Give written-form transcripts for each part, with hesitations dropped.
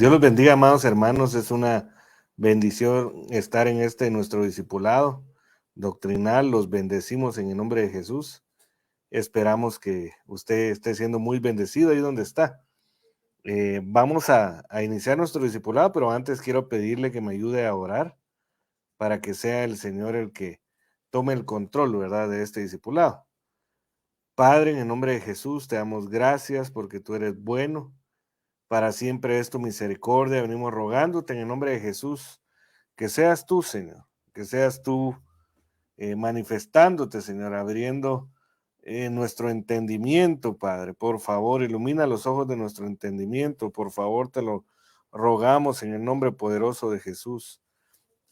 Dios los bendiga, amados hermanos. Es una bendición estar en nuestro discipulado doctrinal. Los bendecimos en el nombre de Jesús. Esperamos que usted esté siendo muy bendecido ahí donde está. Vamos a iniciar nuestro discipulado, pero antes quiero pedirle que me ayude a orar para que sea el Señor el que tome el control, ¿verdad?, de este discipulado. Padre, en el nombre de Jesús, te damos gracias porque tú eres bueno. Para siempre es tu misericordia. Venimos rogándote en el nombre de Jesús que seas tú, Señor, que seas tú manifestándote, Señor, abriendo nuestro entendimiento, Padre. Por favor, ilumina los ojos de nuestro entendimiento. Por favor, te lo rogamos en el nombre poderoso de Jesús.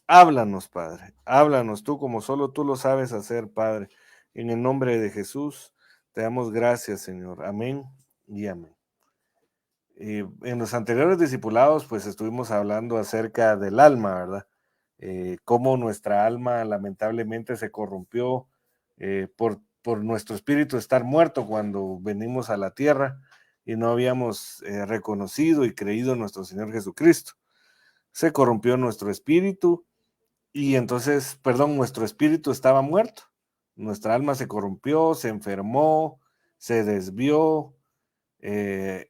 Háblanos, Padre. Háblanos tú como solo tú lo sabes hacer, Padre. En el nombre de Jesús, te damos gracias, Señor. Amén y amén. En los anteriores discipulados, pues estuvimos hablando acerca del alma, ¿verdad? Cómo nuestra alma lamentablemente se corrompió por nuestro espíritu estar muerto cuando venimos a la tierra y no habíamos reconocido y creído en nuestro Señor Jesucristo. Se corrompió nuestro espíritu y entonces, perdón, nuestro espíritu estaba muerto. Nuestra alma se corrompió, se enfermó, se desvió,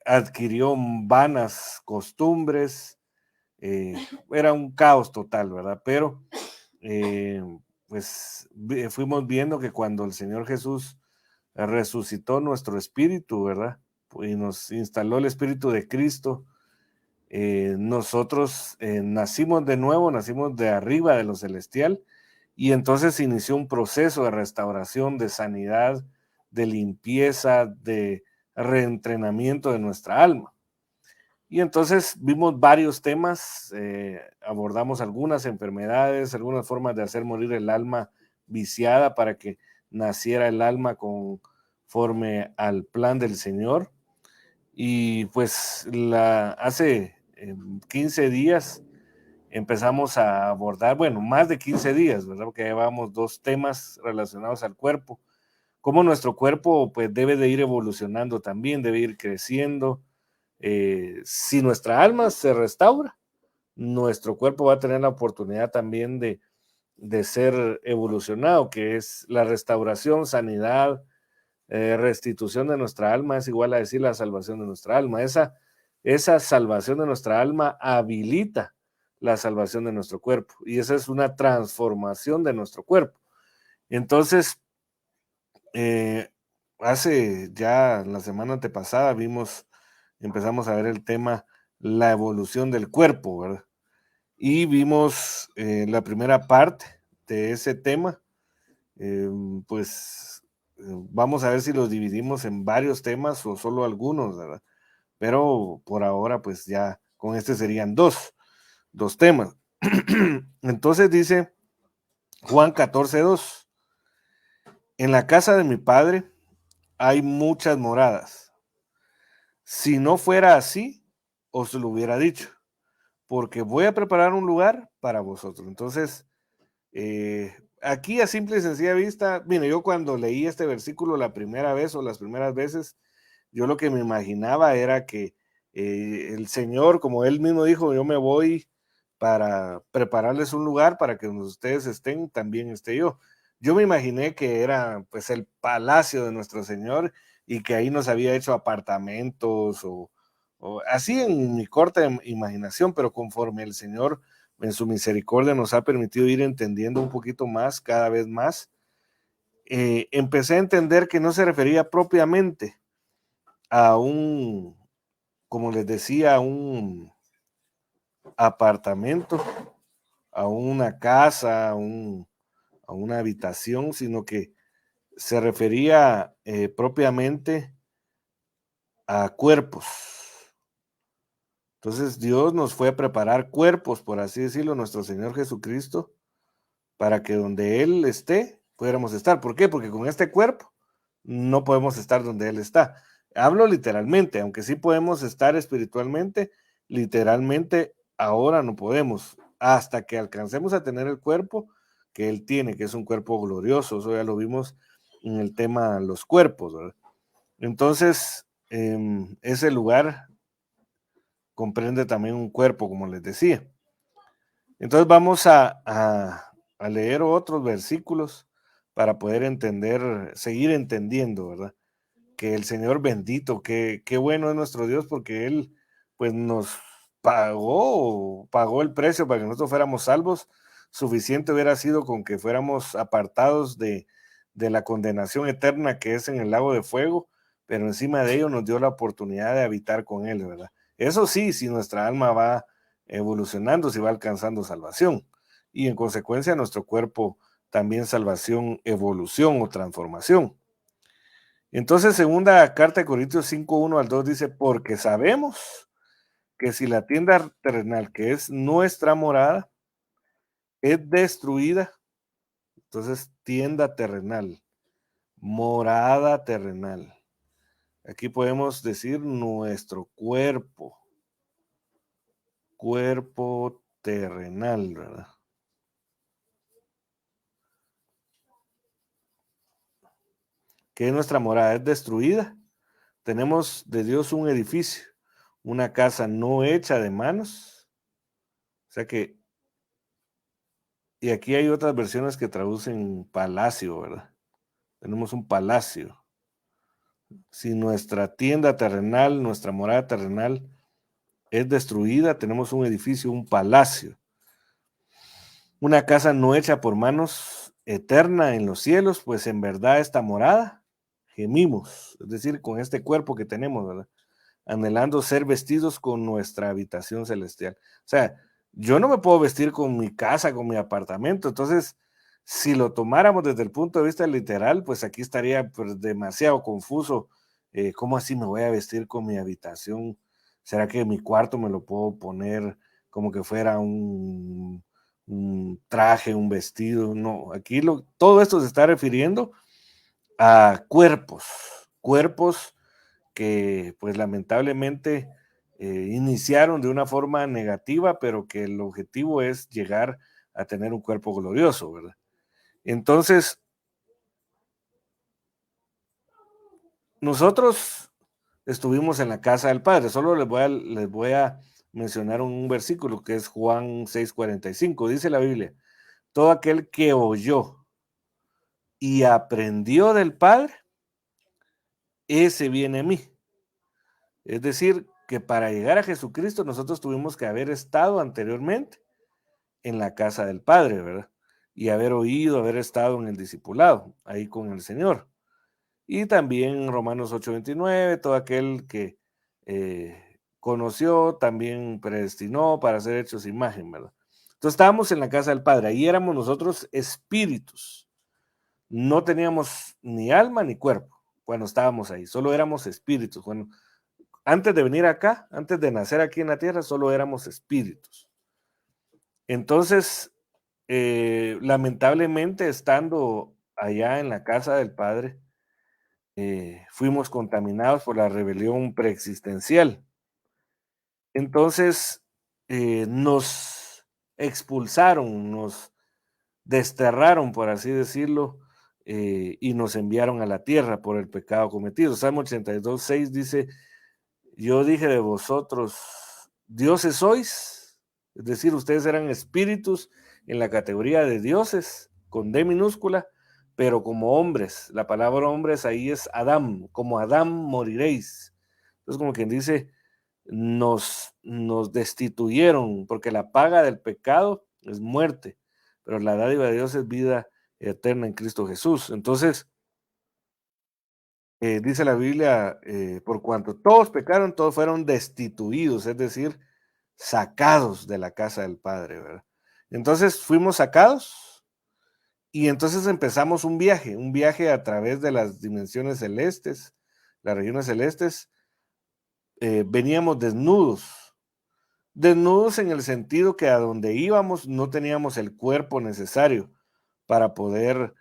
adquirió vanas costumbres, era un caos total, ¿verdad? Pero eh, pues fuimos viendo que cuando el Señor Jesús resucitó nuestro espíritu, ¿verdad? Y nos instaló el espíritu de Cristo, nosotros nacimos de nuevo, nacimos de arriba de lo celestial, y entonces inició un proceso de restauración, de sanidad, de limpieza, de reentrenamiento de nuestra alma. Y entonces vimos varios temas, abordamos algunas enfermedades, algunas formas de hacer morir el alma viciada para que naciera el alma conforme al plan del Señor. Y pues hace 15 días empezamos a abordar, bueno, más de 15 días, ¿verdad? Porque llevamos dos temas relacionados al cuerpo. Cómo nuestro cuerpo pues debe de ir evolucionando también, debe ir creciendo. Si nuestra alma se restaura, nuestro cuerpo va a tener la oportunidad también de ser evolucionado, que es la restauración, sanidad, restitución de nuestra alma, es igual a decir la salvación de nuestra alma. Esa salvación de nuestra alma habilita la salvación de nuestro cuerpo y esa es una transformación de nuestro cuerpo. Entonces, eh, hace ya la semana antepasada empezamos a ver el tema la evolución del cuerpo, ¿verdad? Y vimos la primera parte de ese tema. eh, pues vamos a ver si los dividimos en varios temas o solo algunos, ¿verdad? Pero por ahora, pues ya con este serían dos temas. Entonces dice Juan 14:2, en la casa de mi padre hay muchas moradas. Si no fuera así, os lo hubiera dicho, porque voy a preparar un lugar para vosotros. Entonces, aquí a simple y sencilla vista, mire, yo cuando leí este versículo la primera vez o las primeras veces, yo lo que me imaginaba era que el Señor, como él mismo dijo, yo me voy para prepararles un lugar para que donde ustedes estén, también esté yo. Yo me imaginé que era pues el palacio de nuestro Señor y que ahí nos había hecho apartamentos o así en mi corta imaginación, pero conforme el Señor en su misericordia nos ha permitido ir entendiendo un poquito más, cada vez más, empecé a entender que no se refería propiamente a como les decía, a un apartamento, a una casa, a una habitación, sino que se refería propiamente a cuerpos. Entonces Dios nos fue a preparar cuerpos, por así decirlo, nuestro Señor Jesucristo, para que donde Él esté, pudiéramos estar. ¿Por qué? Porque con este cuerpo no podemos estar donde Él está. Hablo literalmente, aunque sí podemos estar espiritualmente, literalmente ahora no podemos, hasta que alcancemos a tener el cuerpo que Él tiene, que es un cuerpo glorioso. Eso ya lo vimos en el tema los cuerpos, ¿verdad? Entonces, ese lugar comprende también un cuerpo, como les decía. Entonces vamos a leer otros versículos para poder entender, seguir entendiendo, ¿verdad? Que el Señor bendito, qué bueno es nuestro Dios, porque Él pues nos pagó el precio para que nosotros fuéramos salvos. Suficiente hubiera sido con que fuéramos apartados de la condenación eterna que es en el lago de fuego, pero encima de ello nos dio la oportunidad de habitar con Él, ¿verdad? Eso sí, si nuestra alma va evolucionando, si va alcanzando salvación, y en consecuencia nuestro cuerpo también salvación, evolución o transformación. Entonces, segunda carta de Corintios 5:1 al 2 dice, porque sabemos que si la tienda terrenal, que es nuestra morada, es destruida, entonces tienda terrenal, morada terrenal. Aquí podemos decir nuestro cuerpo terrenal, ¿verdad? Que nuestra morada es destruida. Tenemos de Dios un edificio, una casa no hecha de manos. O sea que, y aquí hay otras versiones que traducen palacio, ¿verdad? Tenemos un palacio. Si nuestra tienda terrenal, nuestra morada terrenal es destruida, tenemos un edificio, un palacio, una casa no hecha por manos, eterna en los cielos, pues en verdad esta morada gemimos, es decir, con este cuerpo que tenemos, ¿verdad? Anhelando ser vestidos con nuestra habitación celestial. O sea, yo no me puedo vestir con mi casa, con mi apartamento, entonces, si lo tomáramos desde el punto de vista literal, pues aquí estaría pues, demasiado confuso. ¿Cómo así me voy a vestir con mi habitación? ¿Será que mi cuarto me lo puedo poner como que fuera un traje, un vestido? No, aquí todo esto se está refiriendo a cuerpos que pues lamentablemente iniciaron de una forma negativa, pero que el objetivo es llegar a tener un cuerpo glorioso, ¿verdad? Entonces, nosotros estuvimos en la casa del Padre, solo les voy a mencionar un versículo que es Juan 6:45, dice la Biblia, todo aquel que oyó y aprendió del Padre, ese viene a mí. Es decir, que para llegar a Jesucristo nosotros tuvimos que haber estado anteriormente en la casa del Padre, ¿verdad? Y haber oído, haber estado en el discipulado, ahí con el Señor. Y también Romanos 8:29, todo aquel que conoció, también predestinó para ser hechos imagen, ¿verdad? Entonces estábamos en la casa del Padre, ahí éramos nosotros espíritus, no teníamos ni alma ni cuerpo cuando estábamos ahí, solo éramos espíritus. Bueno, antes de venir acá, antes de nacer aquí en la tierra, solo éramos espíritus. Entonces, lamentablemente, estando allá en la casa del Padre, fuimos contaminados por la rebelión preexistencial. Entonces, nos expulsaron, nos desterraron, por así decirlo, y nos enviaron a la tierra por el pecado cometido. Salmo 82:6 dice, yo dije de vosotros, dioses sois, es decir, ustedes eran espíritus en la categoría de dioses, con D minúscula, pero como hombres. La palabra hombres ahí es Adán, como Adán moriréis. Entonces, como quien dice, nos destituyeron, porque la paga del pecado es muerte, pero la dádiva de Dios es vida eterna en Cristo Jesús. Entonces, dice la Biblia, por cuanto todos pecaron, todos fueron destituidos, es decir, sacados de la casa del Padre, ¿verdad? Entonces fuimos sacados y entonces empezamos un viaje a través de las dimensiones celestes, las regiones celestes. Veníamos desnudos en el sentido que a donde íbamos no teníamos el cuerpo necesario para poder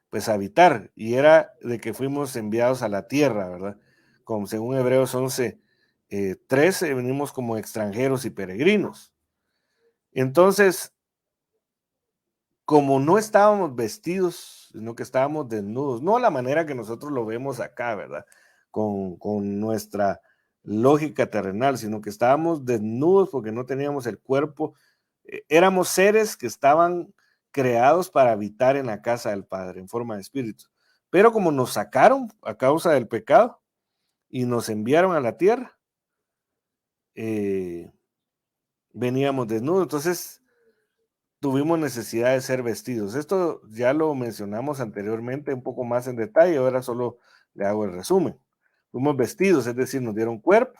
pues habitar, y era de que fuimos enviados a la tierra, ¿verdad? Como según Hebreos 11:13, venimos como extranjeros y peregrinos. Entonces, como no estábamos vestidos, sino que estábamos desnudos, no a la manera que nosotros lo vemos acá, ¿verdad? Con nuestra lógica terrenal, sino que estábamos desnudos porque no teníamos el cuerpo. Éramos seres que estaban creados para habitar en la casa del Padre en forma de espíritu. Pero como nos sacaron a causa del pecado y nos enviaron a la tierra, eh, veníamos desnudos. Entonces tuvimos necesidad de ser vestidos. Esto ya lo mencionamos anteriormente un poco más en detalle, ahora solo le hago el resumen. Fuimos vestidos, es decir, nos dieron cuerpo,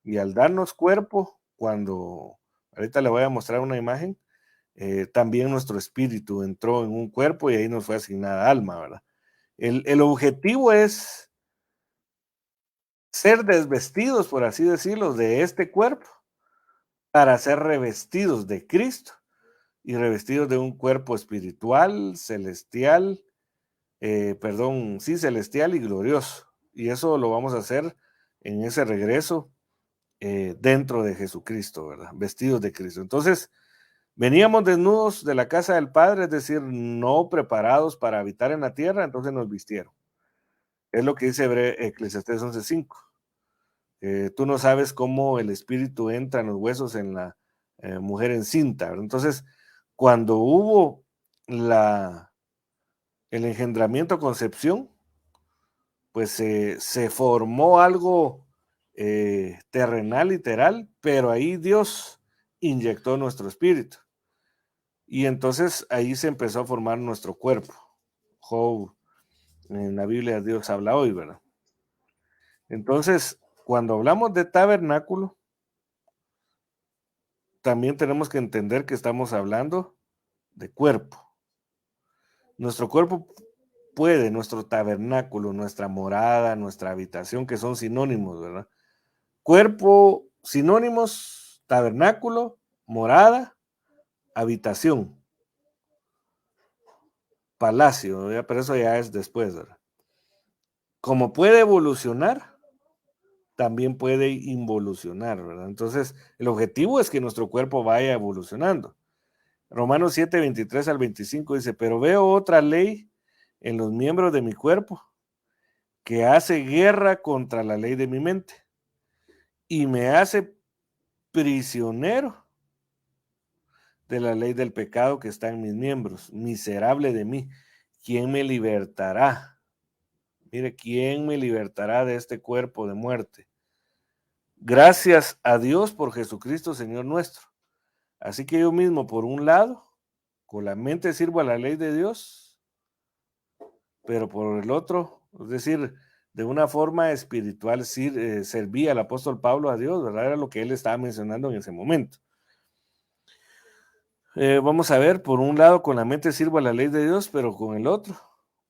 y al darnos cuerpo, cuando, ahorita le voy a mostrar una imagen, también nuestro espíritu entró en un cuerpo y ahí nos fue asignada alma, ¿verdad? El objetivo es ser desvestidos, por así decirlo, de este cuerpo para ser revestidos de Cristo y revestidos de un cuerpo espiritual, celestial, perdón, sí, celestial y glorioso. Y eso lo vamos a hacer en ese regreso dentro de Jesucristo, ¿verdad? Vestidos de Cristo. Entonces, veníamos desnudos de la casa del Padre, es decir, no preparados para habitar en la tierra, entonces nos vistieron. Es lo que dice Eclesiastés 11:5. Tú no sabes cómo el espíritu entra en los huesos en la mujer encinta, ¿verdad? Entonces, cuando hubo el engendramiento, concepción, pues se formó algo terrenal, literal, pero ahí Dios inyectó nuestro espíritu. Y entonces ahí se empezó a formar nuestro cuerpo. Job, en la Biblia Dios habla hoy, ¿verdad? Entonces, cuando hablamos de tabernáculo, también tenemos que entender que estamos hablando de cuerpo. Nuestro cuerpo puede, nuestro tabernáculo, nuestra morada, nuestra habitación, que son sinónimos, ¿verdad? Cuerpo, sinónimos, tabernáculo, morada, habitación, palacio, ¿verdad? Pero eso ya es después, ¿verdad? Como puede evolucionar, también puede involucionar, ¿verdad? Entonces, el objetivo es que nuestro cuerpo vaya evolucionando. Romanos 7, 23 al 25 dice, pero veo otra ley en los miembros de mi cuerpo que hace guerra contra la ley de mi mente y me hace prisionero de la ley del pecado que está en mis miembros. Miserable de mí, ¿quién me libertará? Mire, ¿quién me libertará de este cuerpo de muerte? Gracias a Dios por Jesucristo, Señor nuestro. Así que yo mismo, por un lado, con la mente sirvo a la ley de Dios, pero por el otro, es decir, de una forma espiritual, servía al apóstol Pablo a Dios, ¿verdad? Era lo que él estaba mencionando en ese momento. Vamos a ver, por un lado, con la mente sirvo a la ley de Dios, pero con el otro,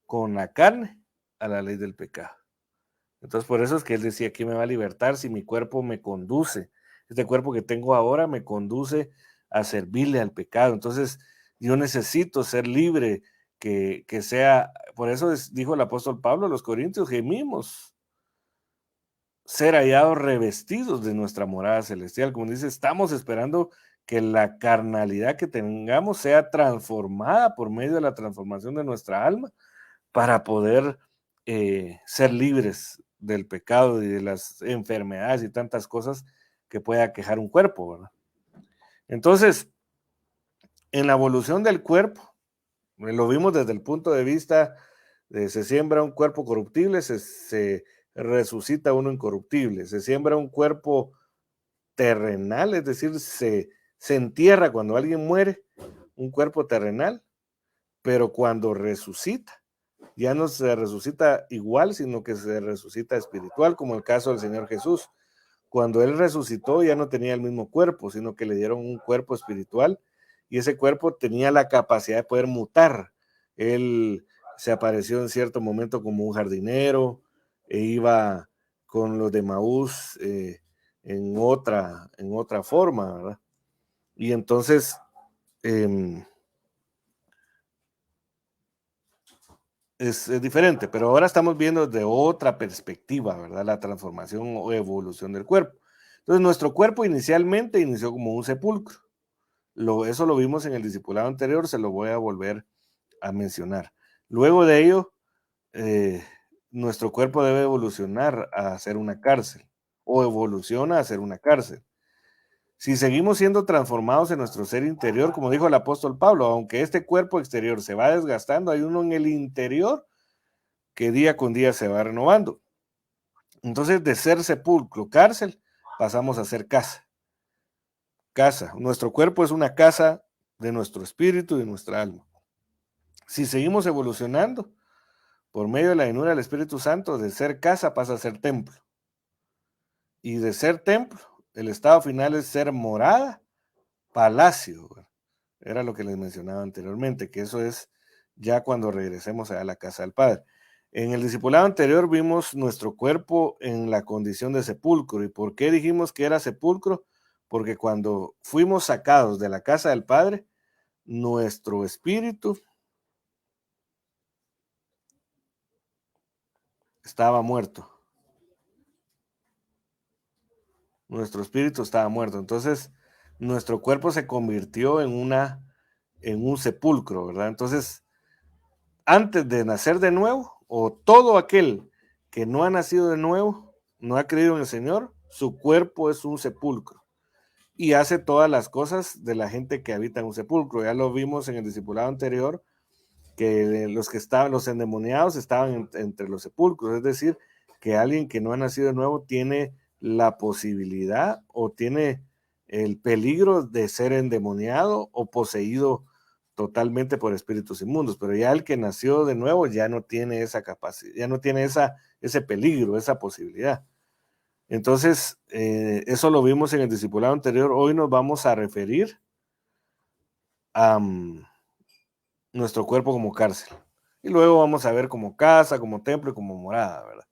con la carne, a la ley del pecado. Entonces, por eso es que él decía, ¿quién me va a libertar si mi cuerpo me conduce? Este cuerpo que tengo ahora me conduce a servirle al pecado. Entonces, yo necesito ser libre, que sea, por eso dijo el apóstol Pablo a los Corintios, gemimos, ser hallados revestidos de nuestra morada celestial. Como dice, estamos esperando que la carnalidad que tengamos sea transformada por medio de la transformación de nuestra alma para poder ser libres del pecado y de las enfermedades y tantas cosas que pueda quejar un cuerpo, ¿verdad? Entonces, en la evolución del cuerpo, lo vimos desde el punto de vista de se siembra un cuerpo corruptible, se resucita uno incorruptible, se siembra un cuerpo terrenal, es decir, se entierra cuando alguien muere, un cuerpo terrenal, pero cuando resucita, ya no se resucita igual, sino que se resucita espiritual, como el caso del Señor Jesús. Cuando Él resucitó ya no tenía el mismo cuerpo, sino que le dieron un cuerpo espiritual y ese cuerpo tenía la capacidad de poder mutar. Él se apareció en cierto momento como un jardinero e iba con los de Maús en otra forma, ¿verdad? Y entonces es diferente, pero ahora estamos viendo de otra perspectiva, ¿verdad? La transformación o evolución del cuerpo. Entonces, nuestro cuerpo inicialmente inició como un sepulcro. Eso lo vimos en el discipulado anterior, se lo voy a volver a mencionar. Luego de ello, nuestro cuerpo debe evolucionar a ser una cárcel. o evoluciona a ser una cárcel. Si seguimos siendo transformados en nuestro ser interior, como dijo el apóstol Pablo, aunque este cuerpo exterior se va desgastando, hay uno en el interior que día con día se va renovando. Entonces, de ser sepulcro, cárcel, pasamos a ser casa. Casa. Nuestro cuerpo es una casa de nuestro espíritu y de nuestra alma. Si seguimos evolucionando por medio de la llenura del Espíritu Santo, de ser casa pasa a ser templo. Y de ser templo, el estado final es ser morada, palacio. Era lo que les mencionaba anteriormente, que eso es ya cuando regresemos a la casa del Padre. En el discipulado anterior vimos nuestro cuerpo en la condición de sepulcro. ¿Y por qué dijimos que era sepulcro? Porque cuando fuimos sacados de la casa del Padre, nuestro espíritu estaba muerto. Nuestro espíritu estaba muerto. Entonces, nuestro cuerpo se convirtió en un sepulcro, ¿verdad? Entonces, antes de nacer de nuevo, o todo aquel que no ha nacido de nuevo, no ha creído en el Señor, su cuerpo es un sepulcro y hace todas las cosas de la gente que habita en un sepulcro. Ya lo vimos en el discipulado anterior, que los que estaban, los endemoniados estaban entre los sepulcros, es decir, que alguien que no ha nacido de nuevo tiene la posibilidad o tiene el peligro de ser endemoniado o poseído totalmente por espíritus inmundos, pero ya el que nació de nuevo ya no tiene esa capacidad, ya no tiene ese peligro, esa posibilidad. Entonces, eso lo vimos en el discipulado anterior. Hoy nos vamos a referir a nuestro cuerpo como cárcel. Y luego vamos a ver como casa, como templo y como morada, ¿verdad?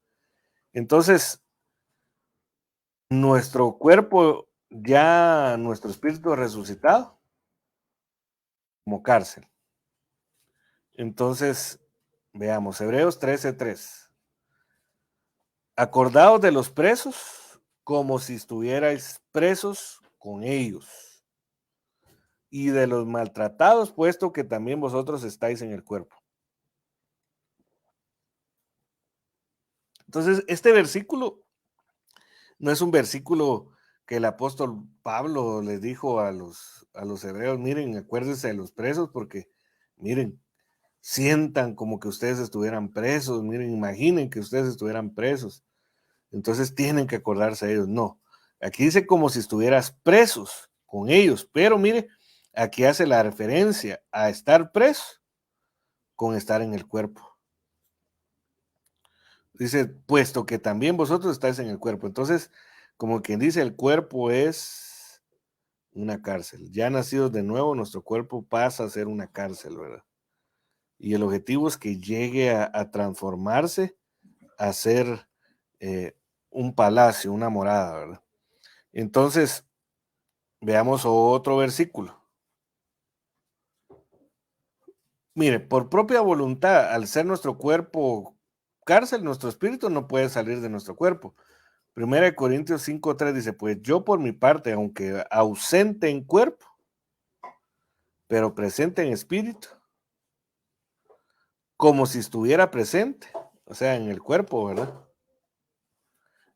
Entonces, nuestro cuerpo, ya nuestro espíritu resucitado, como cárcel. Entonces, veamos, Hebreos 13:3. Acordaos de los presos como si estuvierais presos con ellos, y de los maltratados, puesto que también vosotros estáis en el cuerpo. Entonces, este versículo no es un versículo que el apóstol Pablo les dijo a los hebreos, miren, acuérdense de los presos, porque miren, sientan como que ustedes estuvieran presos, miren, imaginen que ustedes estuvieran presos. Entonces tienen que acordarse de ellos. No, aquí dice como si estuvieras presos con ellos, pero mire, aquí hace la referencia a estar preso con estar en el cuerpo. Dice, puesto que también vosotros estáis en el cuerpo. Entonces, como quien dice, el cuerpo es una cárcel. Ya nacidos de nuevo, nuestro cuerpo pasa a ser una cárcel, ¿verdad? Y el objetivo es que llegue a transformarse, a ser un palacio, una morada, ¿verdad? Entonces, veamos otro versículo. Mire, por propia voluntad, al ser nuestro cuerpo cárcel, nuestro espíritu no puede salir de nuestro cuerpo. Primera de Corintios 5:3 dice, pues yo por mi parte, aunque ausente en cuerpo, pero presente en espíritu, como si estuviera presente, o sea, en el cuerpo, ¿verdad?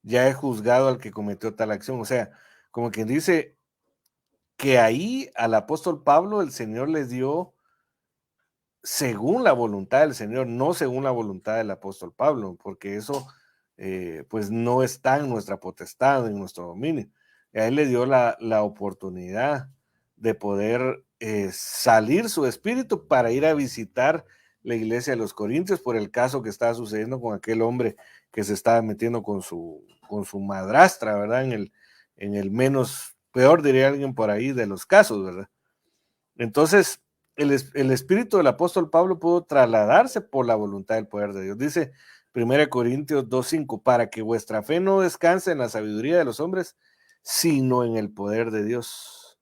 Ya he juzgado al que cometió tal acción. O sea, como quien dice que ahí al apóstol Pablo el Señor les dio según la voluntad del Señor, no según la voluntad del apóstol Pablo, porque eso pues no está en nuestra potestad, en nuestro dominio. Y a él le dio la oportunidad de poder salir su espíritu para ir a visitar la iglesia de los Corintios por el caso que estaba sucediendo con aquel hombre que se estaba metiendo con su madrastra, ¿verdad? En el menos, peor diría alguien por ahí, de los casos, ¿verdad? Entonces, el espíritu del apóstol Pablo pudo trasladarse por la voluntad del poder de Dios. Dice 1 Corintios 2:5, para que vuestra fe no descanse en la sabiduría de los hombres, sino en el poder de Dios.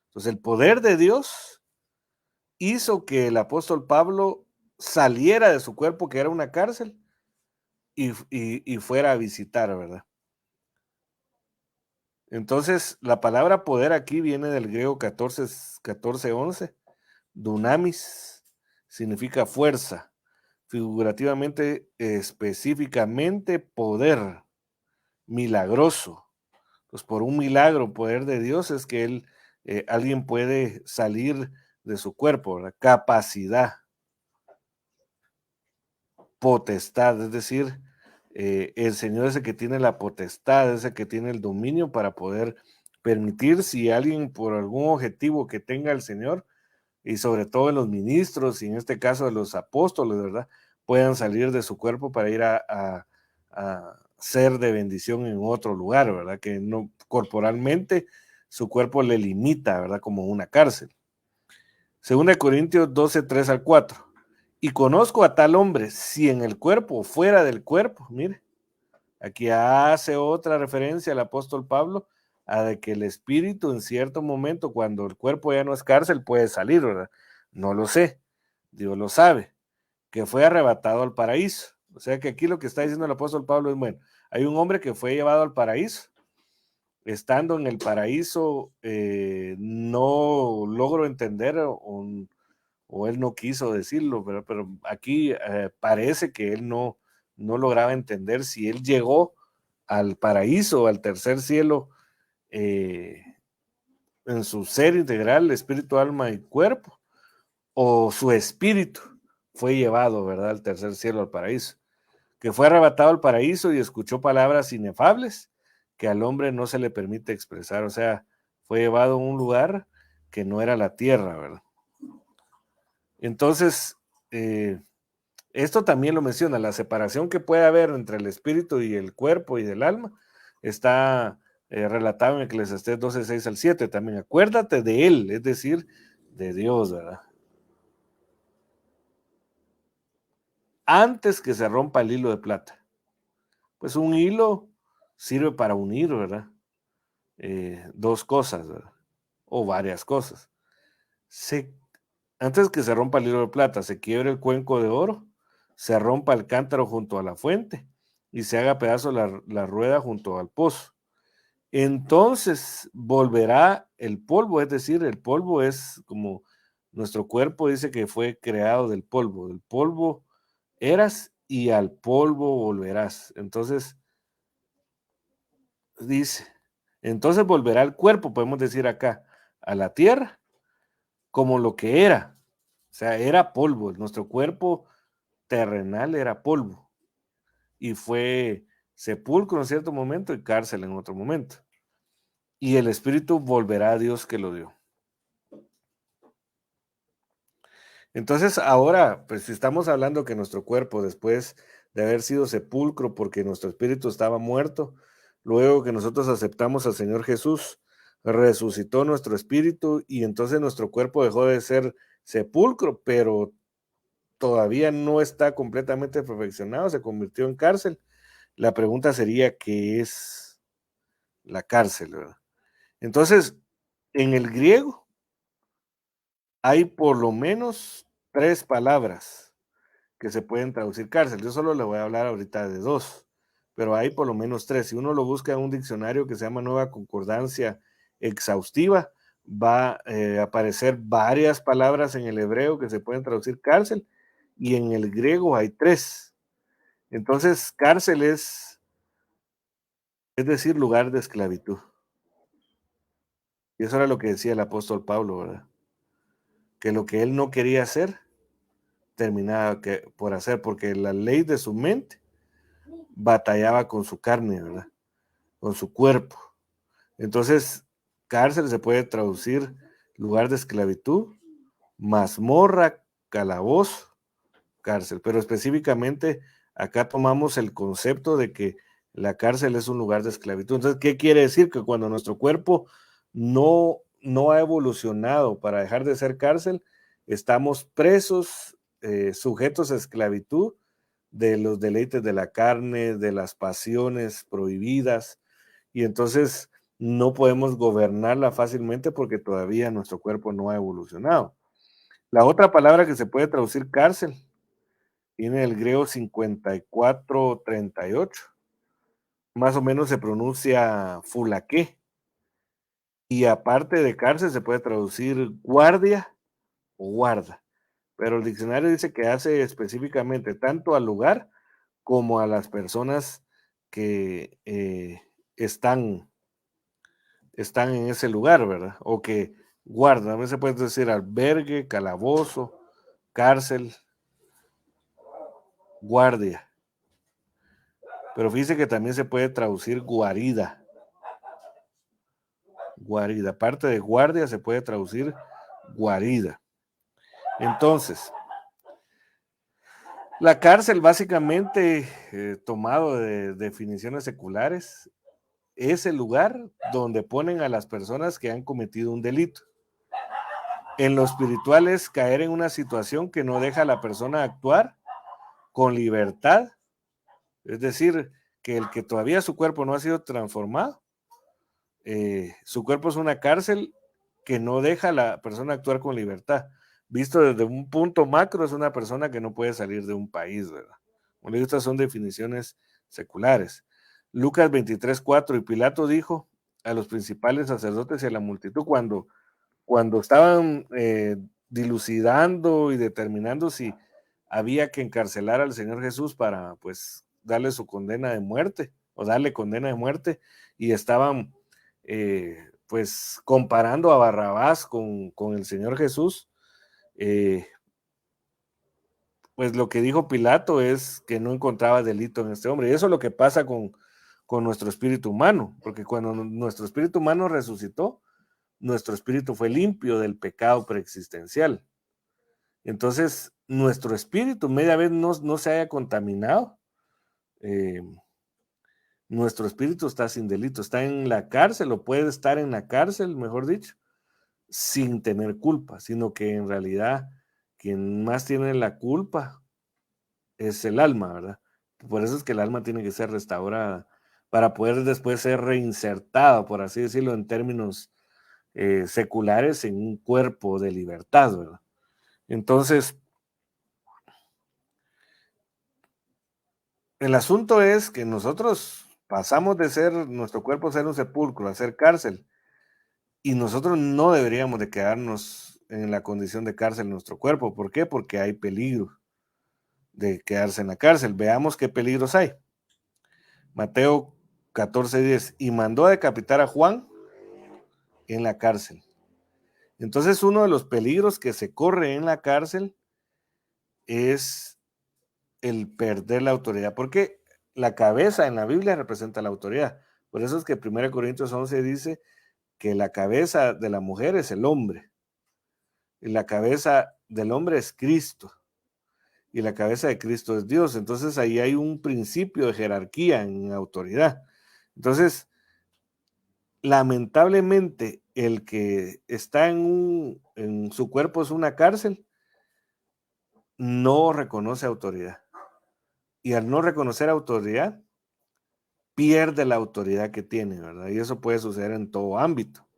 Entonces, el poder de Dios hizo que el apóstol Pablo saliera de su cuerpo, que era una cárcel, y fuera a visitar, ¿verdad? Entonces, la palabra poder aquí viene del griego 14:11, dunamis, significa fuerza, figurativamente, específicamente poder, milagroso. Pues por un milagro, poder de Dios es que alguien puede salir de su cuerpo, ¿verdad? Capacidad, potestad, es decir, el Señor es el que tiene la potestad, es el que tiene el dominio para poder permitir si alguien por algún objetivo que tenga el Señor, y sobre todo los ministros, y en este caso de los apóstoles, ¿verdad? Puedan salir de su cuerpo para ir a ser de bendición en otro lugar, ¿verdad? Que no corporalmente su cuerpo le limita, ¿verdad? Como una cárcel. Segunda de Corintios 12, 3 al 4. Y conozco a tal hombre, si en el cuerpo o fuera del cuerpo, mire, aquí hace otra referencia al apóstol Pablo a de que el espíritu en cierto momento, cuando el cuerpo ya no es cárcel, puede salir, ¿verdad? No lo sé, Dios lo sabe, que fue arrebatado al paraíso. O sea que aquí lo que está diciendo el apóstol Pablo es, bueno, hay un hombre que fue llevado al paraíso, estando en el paraíso, no logro entender o él no quiso decirlo, pero aquí parece que él no lograba entender si él llegó al paraíso, al tercer cielo, eh, en su ser integral, espíritu, alma y cuerpo, o su espíritu fue llevado, ¿verdad?, al tercer cielo, al paraíso, que fue arrebatado al paraíso y escuchó palabras inefables que al hombre no se le permite expresar, o sea, fue llevado a un lugar que no era la tierra, ¿verdad? Entonces, esto también lo menciona, la separación que puede haber entre el espíritu y el cuerpo y del alma está relatado en Eclesiastés 12, 6 al 7 también. Acuérdate de él, es decir, de Dios, ¿verdad? Antes que se rompa el hilo de plata. Pues un hilo sirve para unir, ¿verdad? Dos cosas, ¿verdad? O varias cosas. Se, Antes que se rompa el hilo de plata, se quiebre el cuenco de oro, se rompa el cántaro junto a la fuente y se haga pedazo la rueda junto al pozo. Entonces volverá el polvo, es decir, el polvo es como nuestro cuerpo dice que fue creado del polvo eras y al polvo volverás. Entonces dice, entonces volverá el cuerpo, podemos decir acá, a la tierra como lo que era. O sea, era polvo, nuestro cuerpo terrenal era polvo y fue sepulcro en cierto momento y cárcel en otro momento. Y el espíritu volverá a Dios que lo dio. Entonces, ahora, pues si estamos hablando que nuestro cuerpo, después de haber sido sepulcro porque nuestro espíritu estaba muerto, luego que nosotros aceptamos al Señor Jesús, resucitó nuestro espíritu y entonces nuestro cuerpo dejó de ser sepulcro, pero todavía no está completamente perfeccionado, se convirtió en cárcel. La pregunta sería, ¿qué es la cárcel, verdad? Entonces, en el griego hay por lo menos tres palabras que se pueden traducir cárcel. Yo solo le voy a hablar ahorita de dos, pero hay por lo menos tres. Si uno lo busca en un diccionario que se llama Nueva Concordancia Exhaustiva, va a aparecer varias palabras en el hebreo que se pueden traducir cárcel y en el griego hay tres. Entonces, cárcel es decir, lugar de esclavitud. Y eso era lo que decía el apóstol Pablo, ¿verdad? Que lo que él no quería hacer, terminaba por hacer, porque la ley de su mente batallaba con su carne, ¿verdad? Con su cuerpo. Entonces, cárcel se puede traducir lugar de esclavitud, mazmorra, calabozo, cárcel. Pero específicamente acá tomamos el concepto de que la cárcel es un lugar de esclavitud. Entonces, ¿qué quiere decir? Que cuando nuestro cuerpo no ha evolucionado para dejar de ser cárcel, estamos presos, sujetos a esclavitud de los deleites de la carne, de las pasiones prohibidas, y entonces no podemos gobernarla fácilmente porque todavía nuestro cuerpo no ha evolucionado. La otra palabra que se puede traducir cárcel viene del griego 5438, más o menos se pronuncia fulaqué, y aparte de cárcel se puede traducir guardia o guarda, pero el diccionario dice que hace específicamente tanto al lugar como a las personas que están en ese lugar, ¿verdad? O que guardan, a veces puedes decir albergue, calabozo, cárcel, guardia. Pero fíjese que también se puede traducir guarida. Guarida. Aparte de guardia se puede traducir guarida. Entonces, la cárcel básicamente, tomado de definiciones seculares, es el lugar donde ponen a las personas que han cometido un delito. En lo espiritual es caer en una situación que no deja a la persona actuar con libertad, es decir, que el que todavía su cuerpo no ha sido transformado, su cuerpo es una cárcel que no deja a la persona actuar con libertad. Visto desde un punto macro, es una persona que no puede salir de un país, ¿verdad? Bueno, estas son definiciones seculares. Lucas 23:4, y Pilato dijo a los principales sacerdotes y a la multitud cuando estaban dilucidando y determinando si había que encarcelar al Señor Jesús para pues darle su condena de muerte o darle condena de muerte, y estaban pues comparando a Barrabás con el Señor Jesús, eh, pues lo que dijo Pilato es que no encontraba delito en este hombre. Y eso es lo que pasa con nuestro espíritu humano, porque cuando nuestro espíritu humano resucitó, nuestro espíritu fue limpio del pecado preexistencial. Entonces, nuestro espíritu, media vez no se haya contaminado, eh, nuestro espíritu está sin delito, está en la cárcel o puede estar en la cárcel, mejor dicho, sin tener culpa, sino que en realidad quien más tiene la culpa es el alma, ¿verdad? Por eso es que el alma tiene que ser restaurada para poder después ser reinsertada, por así decirlo, en términos seculares, en un cuerpo de libertad, ¿verdad? Entonces, el asunto es que nosotros pasamos de ser nuestro cuerpo ser un sepulcro a ser cárcel, y nosotros no deberíamos de quedarnos en la condición de cárcel en nuestro cuerpo. ¿Por qué? Porque hay peligro de quedarse en la cárcel. Veamos qué peligros hay. Mateo 14:10, y mandó a decapitar a Juan en la cárcel. Entonces, uno de los peligros que se corre en la cárcel es el perder la autoridad, porque la cabeza en la Biblia representa la autoridad. Por eso es que 1 Corintios 11 dice que la cabeza de la mujer es el hombre, y la cabeza del hombre es Cristo, y la cabeza de Cristo es Dios. Entonces ahí hay un principio de jerarquía en autoridad. Entonces, lamentablemente, el que está en su cuerpo es una cárcel, no reconoce autoridad. Y al no reconocer autoridad, pierde la autoridad que tiene, ¿verdad? Y eso puede suceder en todo ámbito.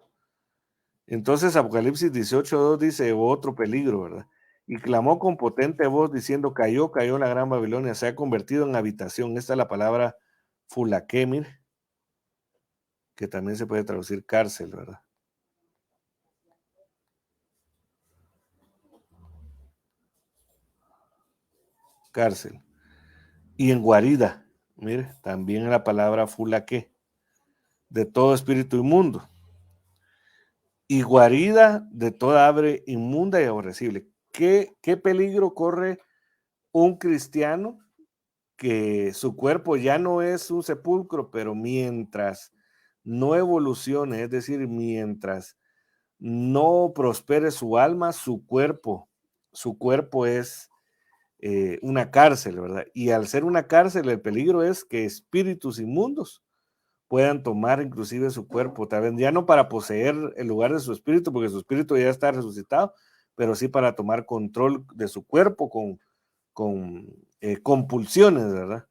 Entonces Apocalipsis 18:2 dice otro peligro, ¿verdad? Y clamó con potente voz diciendo, cayó, cayó la gran Babilonia, se ha convertido en habitación. Esta es la palabra fulakemir, que también se puede traducir cárcel, ¿verdad? Cárcel. Y en guarida, mire, también la palabra fulaque, de todo espíritu inmundo. Y guarida de toda ave inmunda y aborrecible. ¿Qué peligro corre un cristiano que su cuerpo ya no es un sepulcro, pero mientras no evolucione, es decir, mientras no prospere su alma, su cuerpo es una cárcel, ¿verdad? Y al ser una cárcel, el peligro es que espíritus inmundos puedan tomar inclusive su cuerpo, tal vez ya no para poseer el lugar de su espíritu, porque su espíritu ya está resucitado, pero sí para tomar control de su cuerpo con compulsiones, ¿verdad?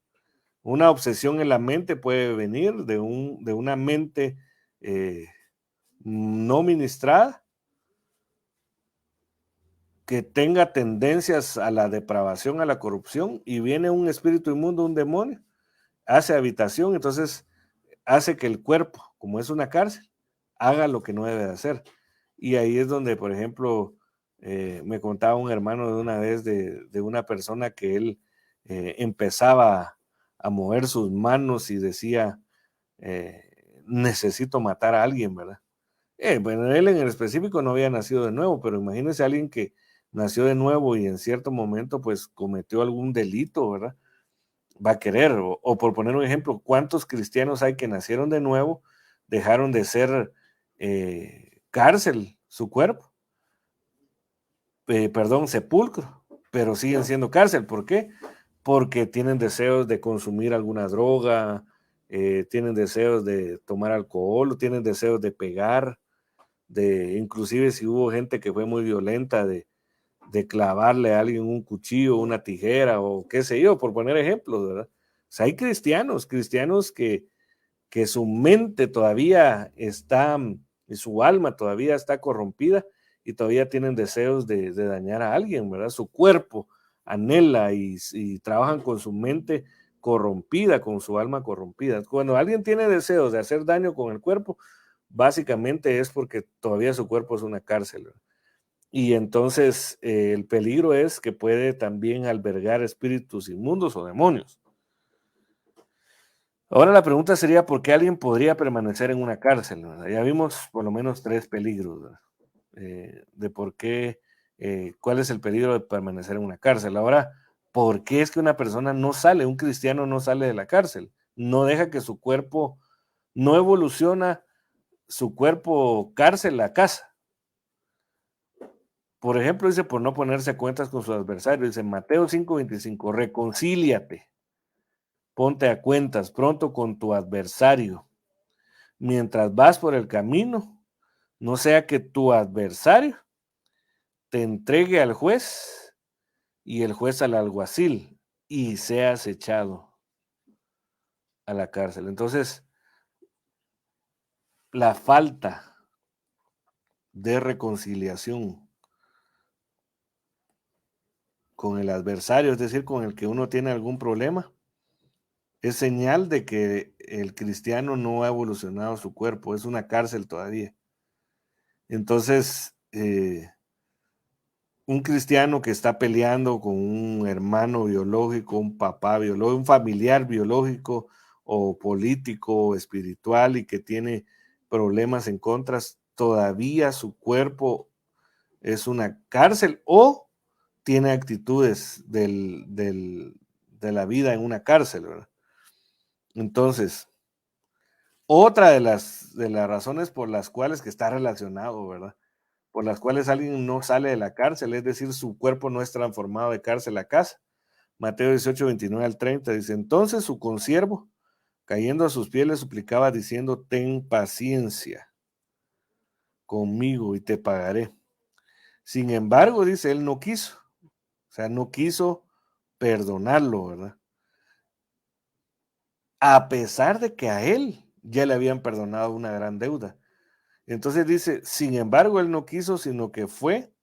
Una obsesión en la mente puede venir de una mente eh, no ministrada, que tenga tendencias a la depravación, a la corrupción, y viene un espíritu inmundo, un demonio, hace habitación, entonces hace que el cuerpo, como es una cárcel, haga lo que no debe de hacer. Y ahí es donde, por ejemplo, me contaba un hermano de una vez de una persona que él empezaba a mover sus manos y decía, necesito matar a alguien, ¿verdad? Bueno, él en el específico no había nacido de nuevo, pero imagínense a alguien que nació de nuevo y en cierto momento pues cometió algún delito, ¿verdad? Va a querer, o por poner un ejemplo, ¿cuántos cristianos hay que nacieron de nuevo, dejaron de ser cárcel su cuerpo? Perdón, sepulcro, pero siguen siendo cárcel. ¿Por qué? Porque tienen deseos de consumir alguna droga, tienen deseos de tomar alcohol, o tienen deseos de pegar, inclusive si hubo gente que fue muy violenta, de clavarle a alguien un cuchillo, una tijera o qué sé yo, por poner ejemplos, ¿verdad? O sea, hay cristianos que su mente todavía está, y su alma todavía está corrompida y todavía tienen deseos de dañar a alguien, ¿verdad? Su cuerpo anhela y trabajan con su mente corrompida, con su alma corrompida. Cuando alguien tiene deseos de hacer daño con el cuerpo, básicamente es porque todavía su cuerpo es una cárcel, ¿verdad? Y entonces el peligro es que puede también albergar espíritus inmundos o demonios. Ahora la pregunta sería, ¿por qué alguien podría permanecer en una cárcel? ¿Verdad? Ya vimos por lo menos tres peligros, ¿verdad? De por qué, cuál es el peligro de permanecer en una cárcel. Ahora, ¿por qué es que una persona no sale, un cristiano no sale de la cárcel? No deja que su cuerpo, no evoluciona su cuerpo cárcel a casa. Por ejemplo, dice, por no ponerse a cuentas con su adversario. Dice Mateo 5:25, reconcíliate, ponte a cuentas pronto con tu adversario mientras vas por el camino, no sea que tu adversario te entregue al juez y el juez al alguacil y seas echado a la cárcel. Entonces, la falta de reconciliación con el adversario, es decir, con el que uno tiene algún problema, es señal de que el cristiano no ha evolucionado su cuerpo, es una cárcel todavía. Entonces, un cristiano que está peleando con un hermano biológico, un papá biológico, un familiar biológico o político o espiritual y que tiene problemas en contras, todavía su cuerpo es una cárcel o tiene actitudes de la vida en una cárcel, ¿verdad? Entonces, otra de las razones por las cuales que está relacionado, ¿verdad? Por las cuales alguien no sale de la cárcel, es decir, su cuerpo no es transformado de cárcel a casa. Mateo 18:29 al 30 dice, entonces su consiervo, cayendo a sus pies, le suplicaba diciendo, ten paciencia conmigo y te pagaré. Sin embargo, dice, él no quiso, o sea, no quiso perdonarlo, ¿verdad? A pesar de que a él ya le habían perdonado una gran deuda. Entonces dice, sin embargo, él no quiso, sino que fue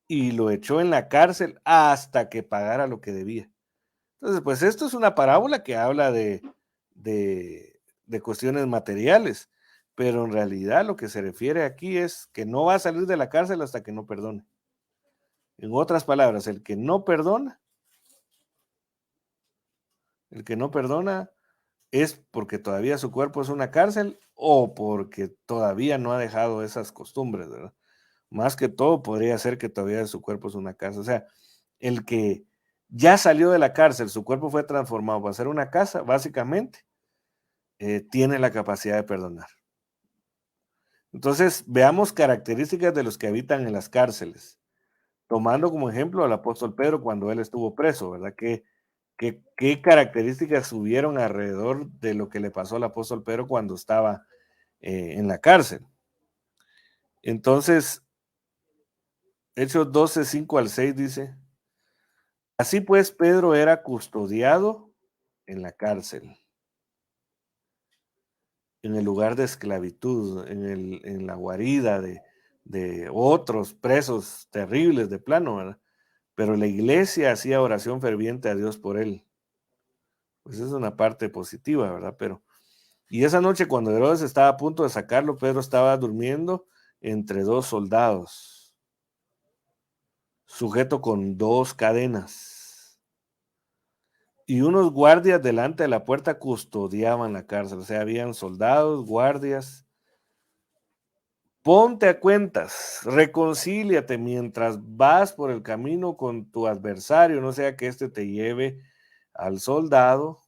y lo echó en la cárcel hasta que pagara lo que debía. Entonces, pues esto es una parábola que habla de cuestiones materiales, pero en realidad lo que se refiere aquí es que no va a salir de la cárcel hasta que no perdone. En otras palabras, el que no perdona es porque todavía su cuerpo es una cárcel o porque todavía no ha dejado esas costumbres, ¿verdad? Más que todo podría ser que todavía su cuerpo es una casa. O sea, el que ya salió de la cárcel, su cuerpo fue transformado para ser una casa, básicamente, tiene la capacidad de perdonar. Entonces, veamos características de los que habitan en las cárceles, tomando como ejemplo al apóstol Pedro cuando él estuvo preso, ¿verdad? ¿Qué características hubieron alrededor de lo que le pasó al apóstol Pedro cuando estaba en la cárcel? Entonces, Hechos 12:5 al 6 dice, así pues Pedro era custodiado en la cárcel, en el lugar de esclavitud, en la guarida de otros presos terribles de plano, ¿verdad? Pero la iglesia hacía oración ferviente a Dios por él. Pues es una parte positiva, ¿verdad? Y esa noche cuando Herodes estaba a punto de sacarlo, Pedro estaba durmiendo entre dos soldados, sujeto con dos cadenas. y unos guardias delante de la puerta custodiaban la cárcel, o sea, habían soldados, guardias. Ponte a cuentas, reconcíliate mientras vas por el camino con tu adversario, no sea que este te lleve al soldado,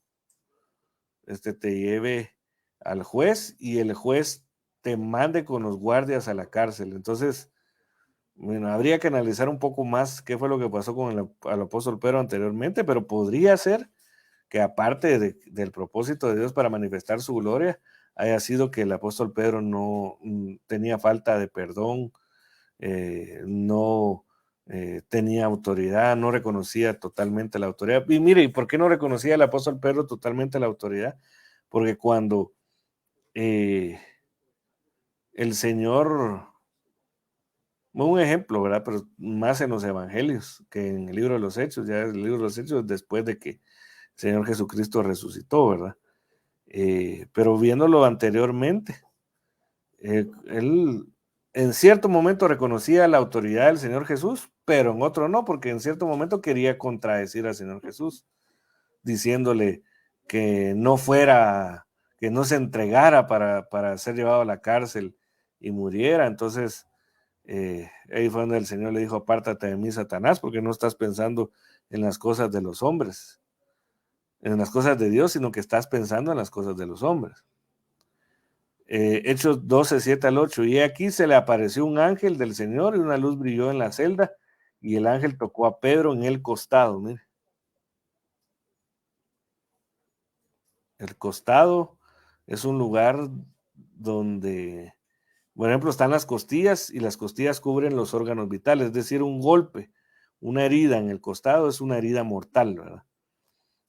este te lleve al juez y el juez te mande con los guardias a la cárcel. Entonces, bueno, habría que analizar un poco más qué fue lo que pasó con el apóstol Pedro anteriormente, pero podría ser que aparte del propósito de Dios para manifestar su gloria, haya sido que el apóstol Pedro no tenía falta de perdón, no tenía autoridad, no reconocía totalmente la autoridad. Y mire, ¿y por qué no reconocía el apóstol Pedro totalmente la autoridad? Porque cuando eh, el Señor, un ejemplo, ¿verdad? Pero más en los evangelios que en el libro de los Hechos, ya el libro de los Hechos después de que el Señor Jesucristo resucitó, ¿verdad? Pero viéndolo anteriormente, él en cierto momento reconocía la autoridad del Señor Jesús, pero en otro no, porque en cierto momento quería contradecir al Señor Jesús, diciéndole que no fuera, que no se entregara para ser llevado a la cárcel y muriera. Entonces, ahí fue donde el Señor le dijo, apártate de mí, Satanás, porque no estás pensando en las cosas de los hombres, en las cosas de Dios, sino que estás pensando en las cosas de los hombres. Hechos 12, 7 al 8. Y aquí se le apareció un ángel del Señor y una luz brilló en la celda y el ángel tocó a Pedro en el costado. Mire, el costado es un lugar donde, por ejemplo, están las costillas y las costillas cubren los órganos vitales, es decir, un golpe, una herida en el costado es una herida mortal, ¿verdad?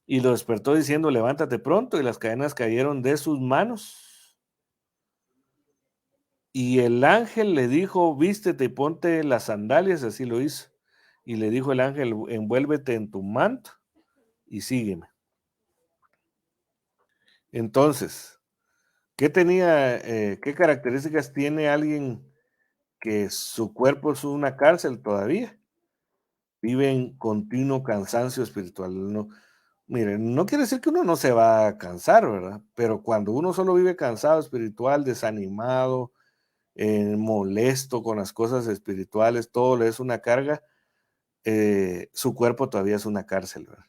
Y lo despertó diciendo, levántate pronto, y las cadenas cayeron de sus manos. Y el ángel le dijo, vístete y ponte las sandalias, así lo hizo. Y le dijo el ángel, envuélvete en tu manto y sígueme. Entonces, qué características tiene alguien que su cuerpo es una cárcel todavía? Vive en continuo cansancio espiritual. No, miren, no quiere decir que uno no se va a cansar, ¿verdad? Pero cuando uno solo vive cansado espiritual, desanimado, molesto con las cosas espirituales, todo le es una carga, su cuerpo todavía es una cárcel, ¿verdad?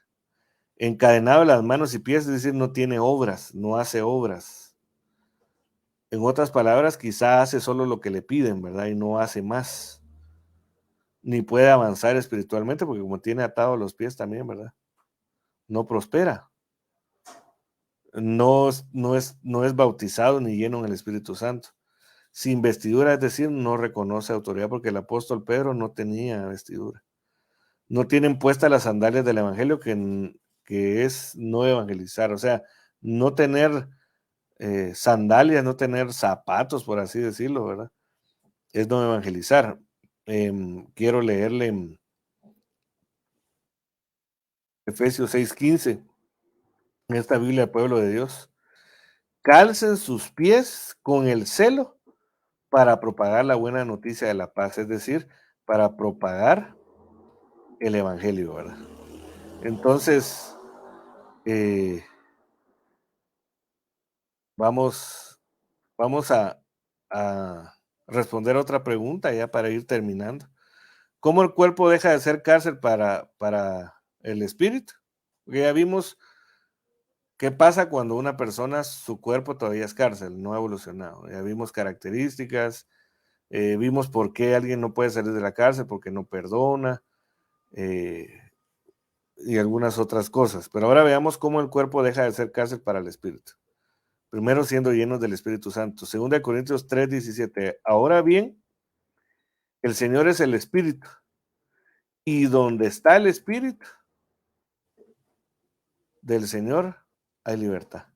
Encadenado en las manos y pies, es decir, no tiene obras, no hace obras. En otras palabras, quizá hace solo lo que le piden, ¿verdad? Y no hace más. Ni puede avanzar espiritualmente porque como tiene atados los pies también, ¿verdad? No prospera. No es bautizado ni lleno en el Espíritu Santo. Sin vestidura, es decir, no reconoce autoridad porque el apóstol Pedro no tenía vestidura. No tienen puestas las sandalias del evangelio que es no evangelizar, o sea, no tener sandalias, no tener zapatos, por así decirlo, ¿verdad? Es no evangelizar. Quiero leerle en Efesios 6:15, en esta Biblia, pueblo de Dios. Calcen sus pies con el celo para propagar la buena noticia de la paz, es decir, para propagar el evangelio, ¿verdad? Entonces, eh, vamos, vamos a responder otra pregunta ya para ir terminando. ¿Cómo el cuerpo deja de ser cárcel para el espíritu? Porque ya vimos qué pasa cuando una persona, su cuerpo todavía es cárcel, no ha evolucionado. Ya vimos características, vimos por qué alguien no puede salir de la cárcel, porque no perdona, eh, y algunas otras cosas. Pero ahora veamos cómo el cuerpo deja de ser cárcel para el espíritu. Primero siendo llenos del Espíritu Santo. 2 Corintios 3:17. Ahora bien, el Señor es el Espíritu. Y donde está el Espíritu del Señor, hay libertad.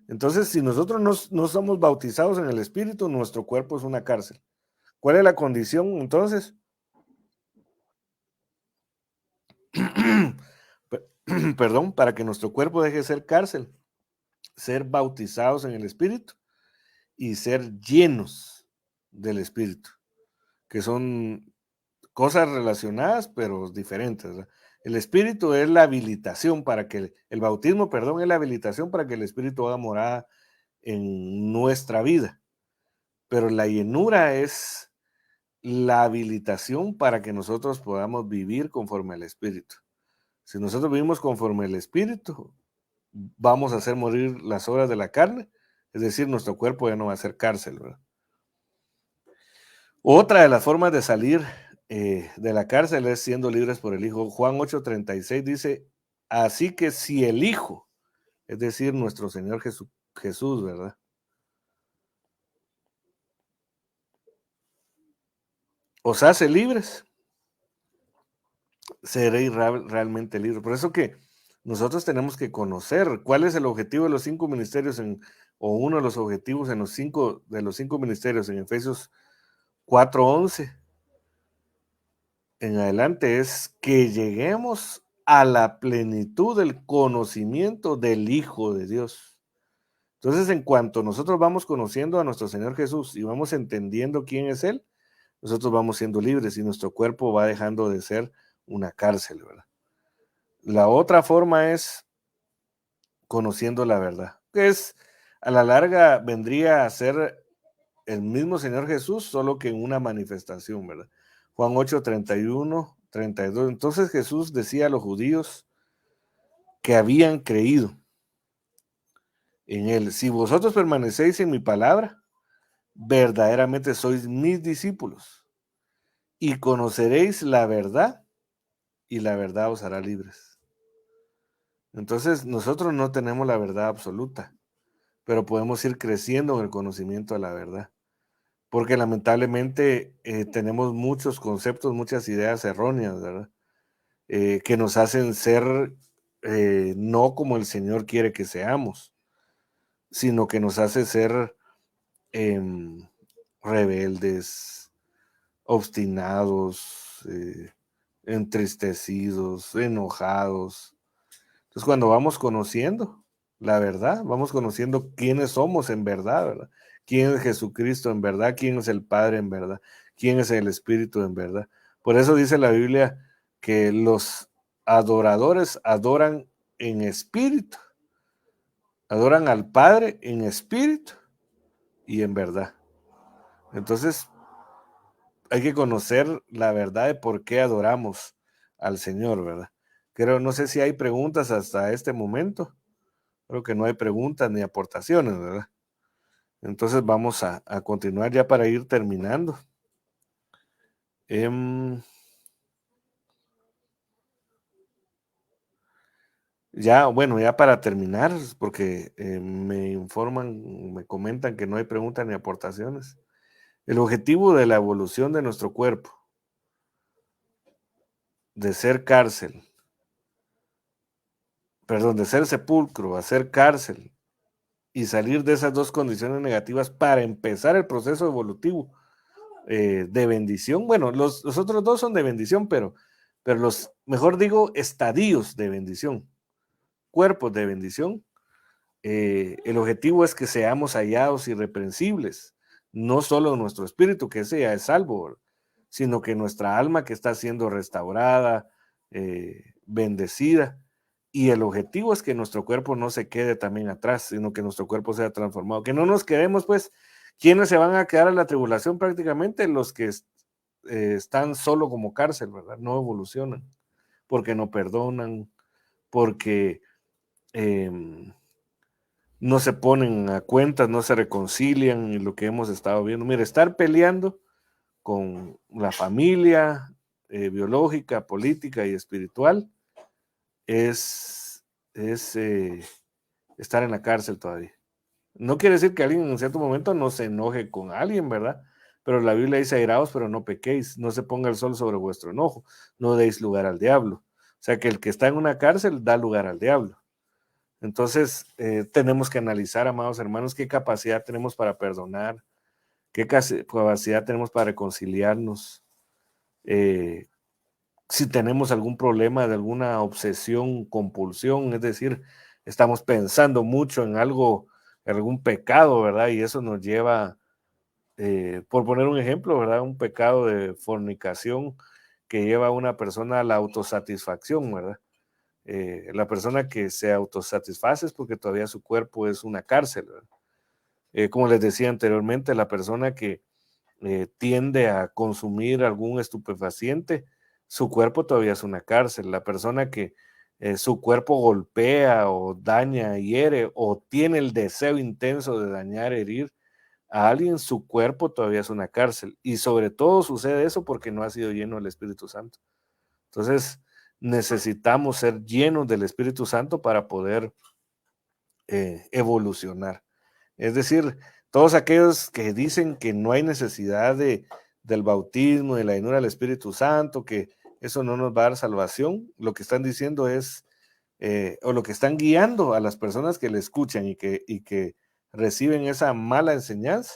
Entonces, si nosotros no somos bautizados en el Espíritu, nuestro cuerpo es una cárcel. ¿Cuál es la condición entonces? Perdón, para que nuestro cuerpo deje de ser cárcel, ser bautizados en el Espíritu y ser llenos del Espíritu, que son cosas relacionadas, pero diferentes, ¿verdad? El Espíritu es la habilitación para que, el bautismo, perdón, es la habilitación para que el Espíritu haga morada en nuestra vida. Pero la llenura es la habilitación para que nosotros podamos vivir conforme al Espíritu. Si nosotros vivimos conforme al Espíritu, vamos a hacer morir las obras de la carne, es decir, nuestro cuerpo ya no va a ser cárcel, ¿verdad? Otra de las formas de salir de la cárcel es siendo libres por el Hijo. Juan 8:36 dice, así que si el Hijo, es decir, nuestro Señor Jesús, ¿verdad? Os hace libres, seréis realmente libres. Por eso que nosotros tenemos que conocer cuál es el objetivo de los 5 ministerios o uno de los objetivos en de los cinco ministerios en Efesios 4:11 en adelante es que lleguemos a la plenitud del conocimiento del Hijo de Dios. Entonces, en cuanto nosotros vamos conociendo a nuestro Señor Jesús y vamos entendiendo quién es Él, nosotros vamos siendo libres y nuestro cuerpo va dejando de ser una cárcel, ¿verdad? La otra forma es conociendo la verdad, que es a la larga vendría a ser el mismo Señor Jesús, solo que en una manifestación, ¿verdad? Juan 8:31, 32. Entonces Jesús decía a los judíos que habían creído en él, si vosotros permanecéis en mi palabra, verdaderamente sois mis discípulos y conoceréis la verdad y la verdad os hará libres. Entonces nosotros no tenemos la verdad absoluta, pero podemos ir creciendo en el conocimiento de la verdad. Porque lamentablemente tenemos muchos conceptos, muchas ideas erróneas, ¿verdad? Que nos hacen ser no como el Señor quiere que seamos, sino que nos hace ser rebeldes, obstinados, entristecidos, enojados. Entonces, cuando vamos conociendo la verdad, vamos conociendo quiénes somos en verdad, ¿verdad? ¿Quién es Jesucristo en verdad? ¿Quién es el Padre en verdad? ¿Quién es el Espíritu en verdad? Por eso dice la Biblia que los adoradores adoran en espíritu, adoran al Padre en espíritu y en verdad. Entonces, hay que conocer la verdad de por qué adoramos al Señor, ¿verdad? No sé si hay preguntas hasta este momento. Creo que no hay preguntas ni aportaciones, ¿verdad? Entonces vamos a continuar ya para ir terminando. Ya, bueno, ya para terminar, porque me informan, me comentan que no hay preguntas ni aportaciones. El objetivo de la evolución de nuestro cuerpo, de ser cárcel, perdón, de ser sepulcro a ser cárcel y salir de esas dos condiciones negativas para empezar el proceso evolutivo de bendición. Bueno, los otros dos son de bendición, pero los, mejor digo, estadios de bendición, cuerpos de bendición. El objetivo es que seamos hallados irreprensibles, no solo nuestro espíritu, que ese ya es salvo, sino que nuestra alma que está siendo restaurada, bendecida. Y el objetivo es que nuestro cuerpo no se quede también atrás, sino que nuestro cuerpo sea transformado. Que no nos quedemos, pues, ¿quiénes se van a quedar en la tribulación? Prácticamente los que están solo como cárcel, ¿verdad? No evolucionan, porque no perdonan, porque no se ponen a cuentas, no se reconcilian, y lo que hemos estado viendo. Mire, estar peleando con la familia biológica, política y espiritual es estar en la cárcel todavía. No quiere decir que alguien en cierto momento no se enoje con alguien, ¿verdad? Pero la Biblia dice airaos, pero no pequéis, no se ponga el sol sobre vuestro enojo, no deis lugar al diablo. O sea que el que está en una cárcel da lugar al diablo. Entonces, tenemos que analizar, amados hermanos, qué capacidad tenemos para perdonar, qué capacidad tenemos para reconciliarnos, eh, si tenemos algún problema de alguna obsesión, compulsión, es decir, estamos pensando mucho en algo, en algún pecado, ¿verdad? Y eso nos lleva, por poner un ejemplo, ¿verdad? Un pecado de fornicación que lleva a una persona a la autosatisfacción, ¿verdad? La persona que se autosatisface es porque todavía su cuerpo es una cárcel, ¿verdad? Como les decía anteriormente, la persona que tiende a consumir algún estupefaciente, su cuerpo todavía es una cárcel. La persona que su cuerpo golpea o daña, hiere o tiene el deseo intenso de dañar, herir a alguien, su cuerpo todavía es una cárcel. Y sobre todo sucede eso porque no ha sido lleno del Espíritu Santo. Entonces, necesitamos ser llenos del Espíritu Santo para poder evolucionar. Es decir, todos aquellos que dicen que no hay necesidad del bautismo, de la llenura del Espíritu Santo, que eso no nos va a dar salvación, lo que están diciendo es, o lo que están guiando a las personas que le escuchan y que reciben esa mala enseñanza,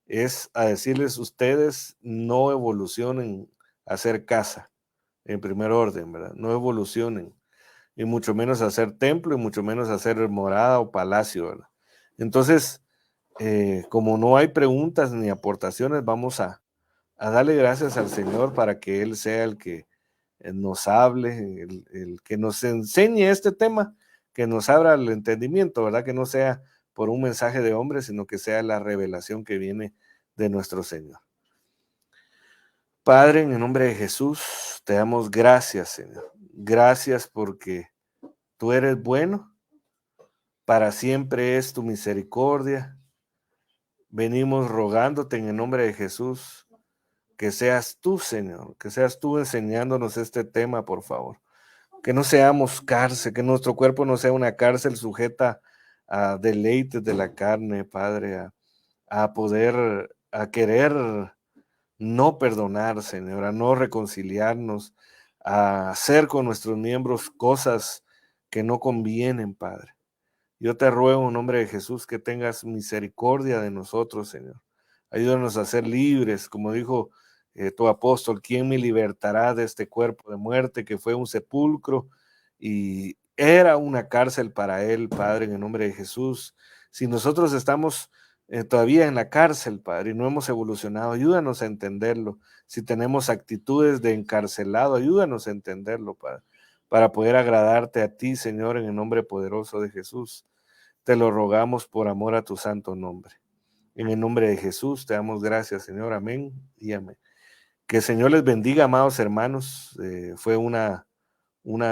es a decirles: ustedes no evolucionen a hacer casa, en primer orden, ¿verdad? No evolucionen, y mucho menos a hacer templo, y mucho menos a hacer morada o palacio, ¿verdad? Entonces, como no hay preguntas ni aportaciones, vamos a darle gracias al Señor para que Él sea el que nos hable, el que nos enseñe este tema, que nos abra el entendimiento, ¿verdad? Que no sea por un mensaje de hombre, sino que sea la revelación que viene de nuestro Señor. Padre, en el nombre de Jesús, te damos gracias, Señor. Gracias porque tú eres bueno, para siempre es tu misericordia. Venimos rogándote en el nombre de Jesús que seas tú, Señor, que seas tú enseñándonos este tema, por favor. Que no seamos cárcel, que nuestro cuerpo no sea una cárcel sujeta a deleites de la carne, Padre, a poder, a querer no perdonar, Señor, a no reconciliarnos, a hacer con nuestros miembros cosas que no convienen, Padre. Yo te ruego en nombre de Jesús que tengas misericordia de nosotros, Señor. Ayúdanos a ser libres, como dijo tu apóstol: ¿quién me libertará de este cuerpo de muerte que fue un sepulcro y era una cárcel para él, Padre, en el nombre de Jesús? Si nosotros estamos todavía en la cárcel, Padre, y no hemos evolucionado, ayúdanos a entenderlo. Si tenemos actitudes de encarcelado, ayúdanos a entenderlo, Padre, para poder agradarte a ti, Señor, en el nombre poderoso de Jesús. Te lo rogamos por amor a tu santo nombre. En el nombre de Jesús te damos gracias, Señor. Amén y amén. Que el Señor les bendiga, amados hermanos. Fue una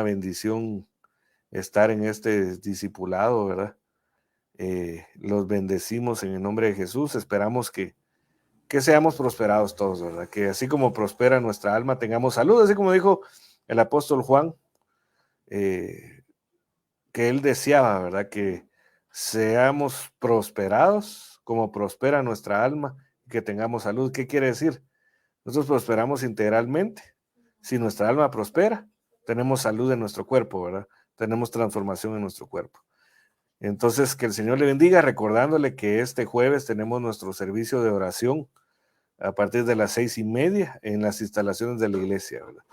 bendición estar en este discipulado, ¿verdad? Los bendecimos en el nombre de Jesús. Esperamos que seamos prosperados todos, ¿verdad? Que así como prospera nuestra alma, tengamos salud, así como dijo el apóstol Juan, que él deseaba, ¿verdad? Que seamos prosperados como prospera nuestra alma, que tengamos salud. ¿Qué quiere decir? Nosotros prosperamos integralmente. Si nuestra alma prospera, tenemos salud en nuestro cuerpo, ¿verdad? Tenemos transformación en nuestro cuerpo. Entonces, que el Señor le bendiga, recordándole que este jueves tenemos nuestro servicio de oración a partir de las 6:30 en las instalaciones de la iglesia, ¿verdad?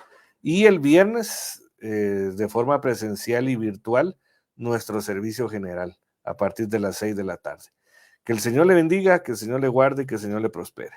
Y el viernes, de forma presencial y virtual, nuestro servicio general a partir de las 6 de la tarde. Que el Señor le bendiga, que el Señor le guarde y que el Señor le prospere.